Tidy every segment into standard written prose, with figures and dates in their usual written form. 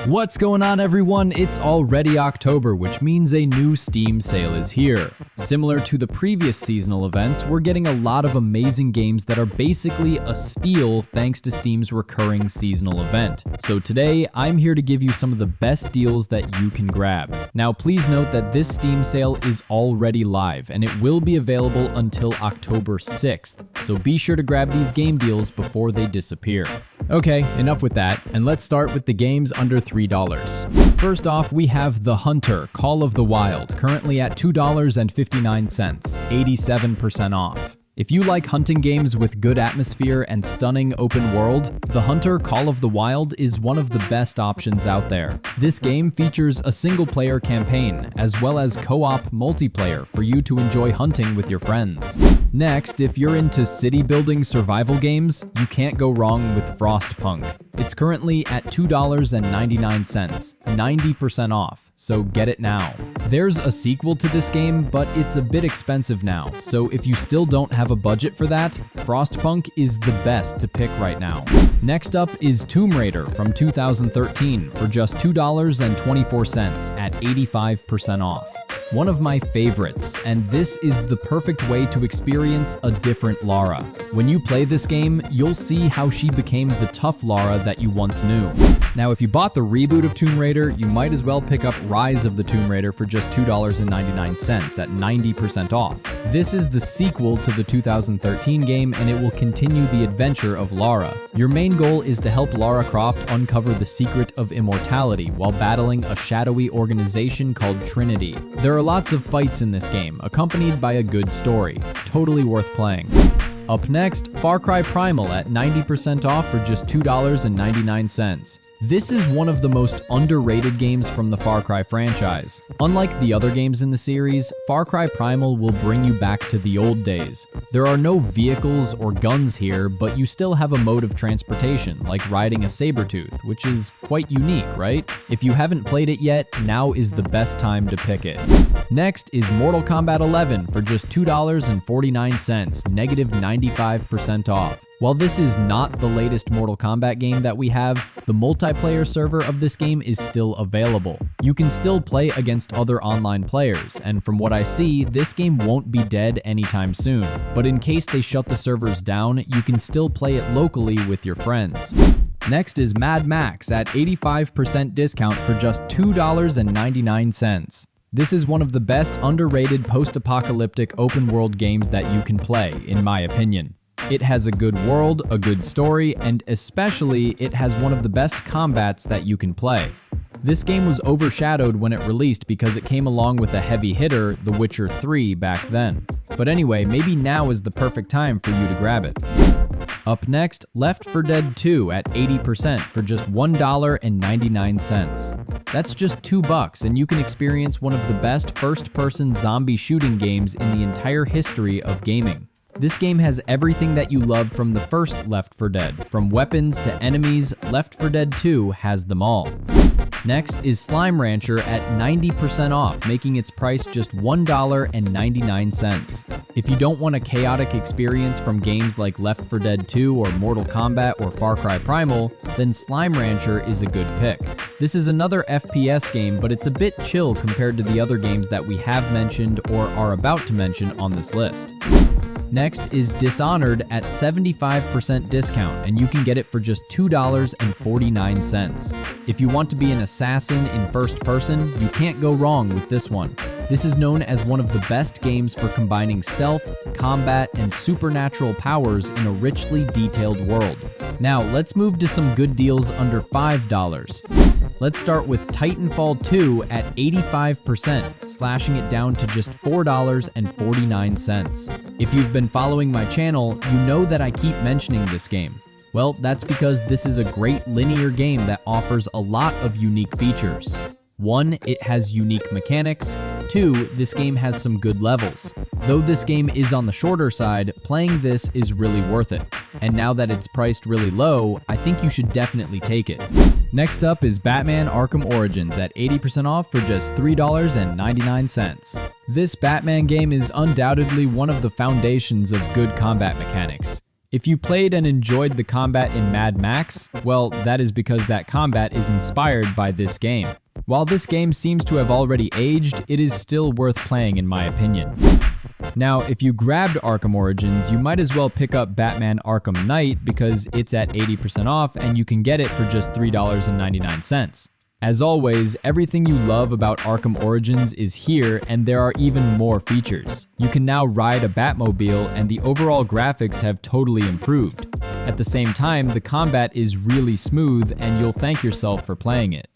What's going on, everyone? It's already October, which means a new Steam sale is here. Similar to the previous seasonal events, we're getting a lot of amazing games that are basically a steal thanks to Steam's recurring seasonal event. So today, I'm here to give you some of the best deals that you can grab. Now, please note that this Steam sale is already live, and it will be available until October 6th, so be sure to grab these game deals before they disappear. Okay, enough with that, and let's start with the games under $3. First off, we have The Hunter: Call of the Wild, currently at $2.59, 87% off. If you like hunting games with good atmosphere and stunning open world, The Hunter: Call of the Wild is one of the best options out there. This game features a single-player campaign, as well as co-op multiplayer for you to enjoy hunting with your friends. Next, if you're into city-building survival games, you can't go wrong with Frostpunk. It's currently at $2.99, 90% off, so get it now. There's a sequel to this game, but it's a bit expensive now, so if you still don't have a budget for that, Frostpunk is the best to pick right now. Next up is Tomb Raider from 2013 for just $2.24 at 85% off. One of my favorites, and this is the perfect way to experience a different Lara. When you play this game, you'll see how she became the tough Lara that you once knew. Now, if you bought the reboot of Tomb Raider, you might as well pick up Rise of the Tomb Raider for just $2.99 at 90% off. This is the sequel to the 2013 game, and it will continue the adventure of Lara. Your main goal is to help Lara Croft uncover the secret of immortality while battling a shadowy organization called Trinity. There are lots of fights in this game, accompanied by a good story. Totally worth playing. Up next, Far Cry Primal at 90% off for just $2.99. This is one of the most underrated games from the Far Cry franchise. Unlike the other games in the series, Far Cry Primal will bring you back to the old days. There are no vehicles or guns here, but you still have a mode of transportation, like riding a Sabertooth, which is quite unique, right? If you haven't played it yet, now is the best time to pick it. Next is Mortal Kombat 11 for just $2.49, negative 95% off. While this is not the latest Mortal Kombat game that we have, the multiplayer server of this game is still available. You can still play against other online players, and from what I see, this game won't be dead anytime soon. But in case they shut the servers down, you can still play it locally with your friends. Next is Mad Max at 85% discount for just $2.99. This is one of the best underrated post-apocalyptic open-world games that you can play, in my opinion. It has a good world, a good story, and especially, it has one of the best combats that you can play. This game was overshadowed when it released because it came along with a heavy hitter, The Witcher 3, back then. But anyway, maybe now is the perfect time for you to grab it. Up next, Left 4 Dead 2 at 80% for just $1.99. That's just $2, and you can experience one of the best first-person zombie shooting games in the entire history of gaming. This game has everything that you love from the first Left 4 Dead. From weapons to enemies, Left 4 Dead 2 has them all. Next is Slime Rancher at 90% off, making its price just $1.99. If you don't want a chaotic experience from games like Left 4 Dead 2 or Mortal Kombat or Far Cry Primal, then Slime Rancher is a good pick. This is another FPS game, but it's a bit chill compared to the other games that we have mentioned or are about to mention on this list. Next is Dishonored at 75% discount, and you can get it for just $2.49. If you want to be an assassin in first person, you can't go wrong with this one. This is known as one of the best games for combining stealth, combat, and supernatural powers in a richly detailed world. Now, let's move to some good deals under $5. Let's start with Titanfall 2 at 85%, slashing it down to just $4.49. If you've been following my channel, you know that I keep mentioning this game. Well, that's because this is a great linear game that offers a lot of unique features. 1, it has unique mechanics. 2, this game has some good levels. Though this game is on the shorter side, playing this is really worth it. And now that it's priced really low, I think you should definitely take it. Next up is Batman Arkham Origins at 80% off for just $3.99. This Batman game is undoubtedly one of the foundations of good combat mechanics. If you played and enjoyed the combat in Mad Max, well, that is because that combat is inspired by this game. While this game seems to have already aged, it is still worth playing in my opinion. Now, if you grabbed Arkham Origins, you might as well pick up Batman Arkham Knight because it's at 80% off and you can get it for just $3.99. As always, everything you love about Arkham Origins is here, and there are even more features. You can now ride a Batmobile, and the overall graphics have totally improved. At the same time, the combat is really smooth, and you'll thank yourself for playing it.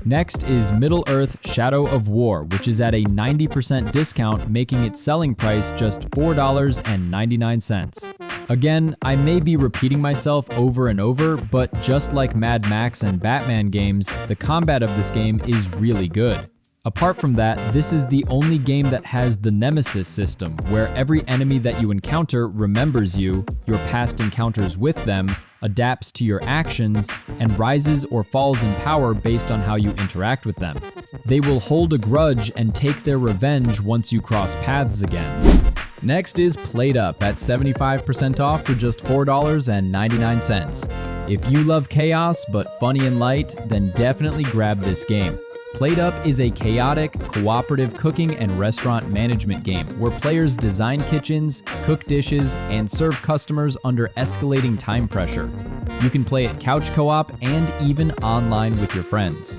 Next is Middle-earth: Shadow of War, which is at a 90% discount, making its selling price just $4.99. Again, I may be repeating myself over and over, but just like Mad Max and Batman games, the combat of this game is really good. Apart from that, this is the only game that has the Nemesis system, where every enemy that you encounter remembers you, your past encounters with them, adapts to your actions, and rises or falls in power based on how you interact with them. They will hold a grudge and take their revenge once you cross paths again. Next is PlateUp at 75% off for just $4.99. If you love chaos but funny and light, then definitely grab this game. PlateUp is a chaotic, cooperative cooking and restaurant management game where players design kitchens, cook dishes, and serve customers under escalating time pressure. You can play it couch co-op and even online with your friends.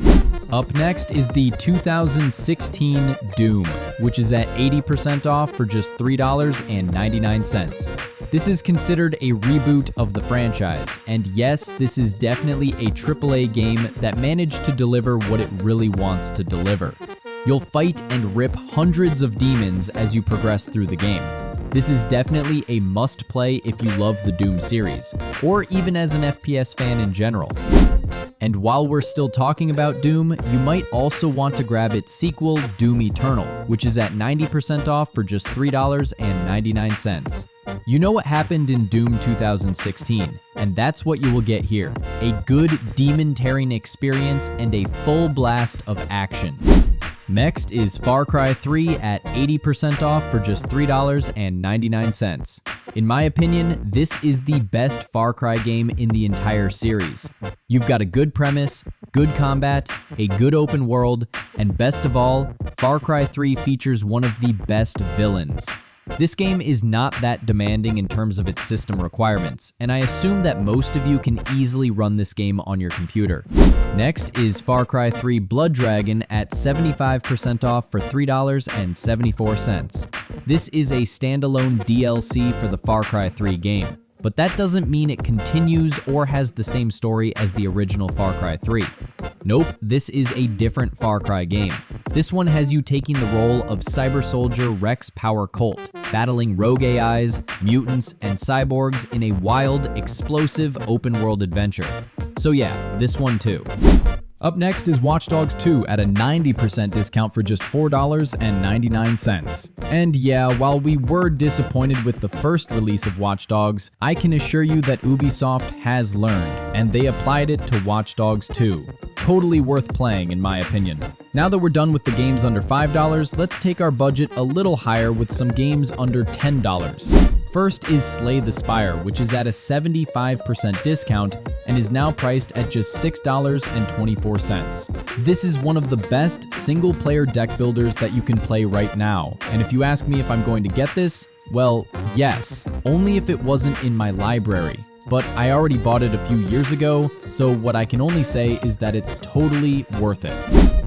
Up next is the 2016 Doom, which is at 80% off for just $3.99. This is considered a reboot of the franchise, and yes, this is definitely a AAA game that managed to deliver what it really wants to deliver. You'll fight and rip hundreds of demons as you progress through the game. This is definitely a must-play if you love the Doom series, or even as an FPS fan in general. And while we're still talking about Doom, you might also want to grab its sequel, Doom Eternal, which is at 90% off for just $3.99. You know what happened in Doom 2016, and that's what you will get here. A good demon-tearing experience and a full blast of action. Next is Far Cry 3 at 80% off for just $3.99. In my opinion, this is the best Far Cry game in the entire series. You've got a good premise, good combat, a good open world, and best of all, Far Cry 3 features one of the best villains. This game is not that demanding in terms of its system requirements, and I assume that most of you can easily run this game on your computer. Next is Far Cry 3 Blood Dragon at 75% off for $3.74. This is a standalone DLC for the Far Cry 3 game, but that doesn't mean it continues or has the same story as the original Far Cry 3. Nope, this is a different Far Cry game. This one has you taking the role of cyber soldier Rex Power Colt, battling rogue AIs, mutants, and cyborgs in a wild, explosive open-world adventure. So yeah, this one too. Up next is Watch Dogs 2 at a 90% discount for just $4.99. And yeah, while we were disappointed with the first release of Watch Dogs, I can assure you that Ubisoft has learned, and they applied it to Watch Dogs 2. Totally worth playing in my opinion. Now that we're done with the games under $5, let's take our budget a little higher with some games under $10. First is Slay the Spire, which is at a 75% discount and is now priced at just $6.24. This is one of the best single-player deck builders that you can play right now, and if you ask me if I'm going to get this, well, yes, only if it wasn't in my library. But I already bought it a few years ago, so what I can only say is that it's totally worth it.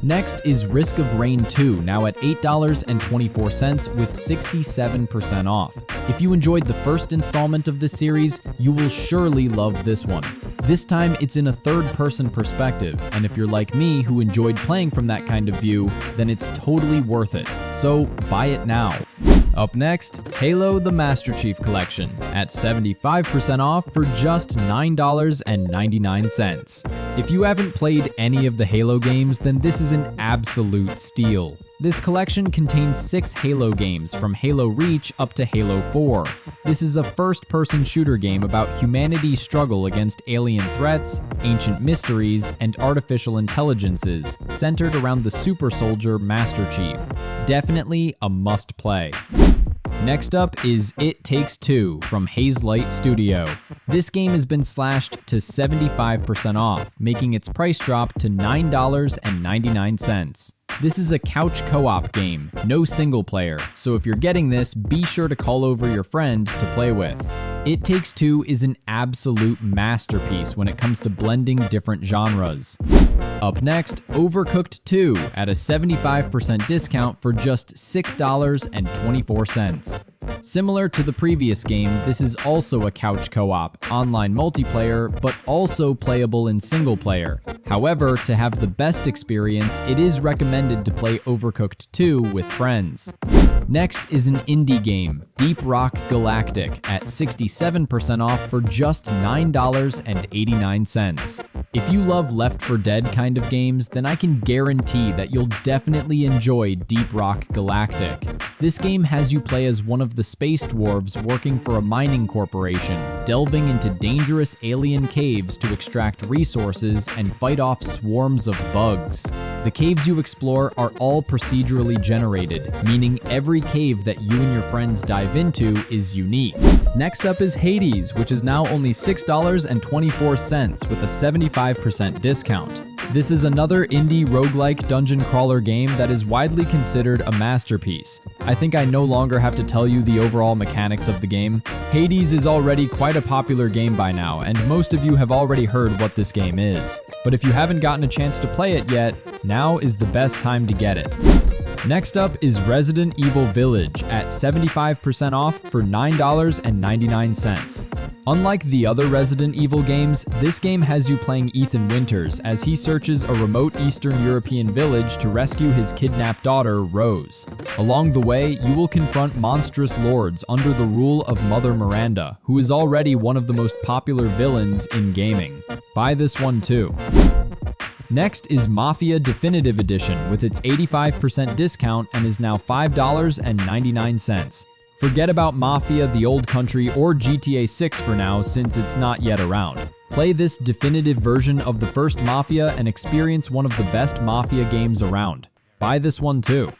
Next is Risk of Rain 2, now at $8.24 with 67% off. If you enjoyed the first installment of this series, you will surely love this one. This time it's in a third-person perspective, and if you're like me who enjoyed playing from that kind of view, then it's totally worth it. So buy it now. Up next, Halo the Master Chief Collection at 75% off for just $9.99. If you haven't played any of the Halo games, then this is an absolute steal. This collection contains 6 Halo games from Halo Reach up to Halo 4. This is a first-person shooter game about humanity's struggle against alien threats, ancient mysteries, and artificial intelligences, centered around the super soldier Master Chief. Definitely a must-play. Next up is It Takes Two from Hazelight Studio. This game has been slashed to 75% off, making its price drop to $9.99. This is a couch co-op game, no single player, so if you're getting this, be sure to call over your friend to play with. It Takes Two is an absolute masterpiece when it comes to blending different genres. Up next, Overcooked 2 at a 75% discount for just $6.24. Similar to the previous game, this is also a couch co-op, online multiplayer, but also playable in single player. However, to have the best experience, it is recommended to play Overcooked 2 with friends. Next is an indie game, Deep Rock Galactic, at 67% off for just $9.89. If you love Left 4 Dead kind of games, then I can guarantee that you'll definitely enjoy Deep Rock Galactic. This game has you play as one of the space dwarves working for a mining corporation, delving into dangerous alien caves to extract resources and fight off swarms of bugs. The caves you explore are all procedurally generated, meaning every cave that you and your friends dive into is unique. Next up is Hades, which is now only $6.24 with a 75% discount. This is another indie roguelike dungeon crawler game that is widely considered a masterpiece. I think I no longer have to tell you the overall mechanics of the game. Hades is already quite a popular game by now, and most of you have already heard what this game is. But if you haven't gotten a chance to play it yet, now is the best time to get it. Next up is Resident Evil Village at 75% off for $9.99. Unlike the other Resident Evil games, this game has you playing Ethan Winters as he searches a remote Eastern European village to rescue his kidnapped daughter, Rose. Along the way, you will confront monstrous lords under the rule of Mother Miranda, who is already one of the most popular villains in gaming. Buy this one too. Next is Mafia Definitive Edition with its 85% discount and is now $5.99. Forget about Mafia the Old Country or GTA 6 for now since it's not yet around. Play this definitive version of the first Mafia and experience one of the best Mafia games around. Buy this one too.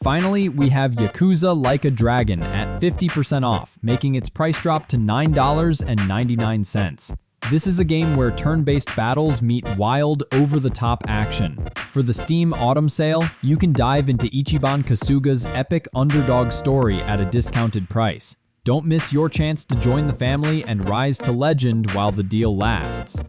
Finally, we have Yakuza Like a Dragon at 50% off, making its price drop to $9.99. This is a game where turn-based battles meet wild, over-the-top action. For the Steam Autumn Sale, you can dive into Ichiban Kasuga's epic underdog story at a discounted price. Don't miss your chance to join the family and rise to legend while the deal lasts.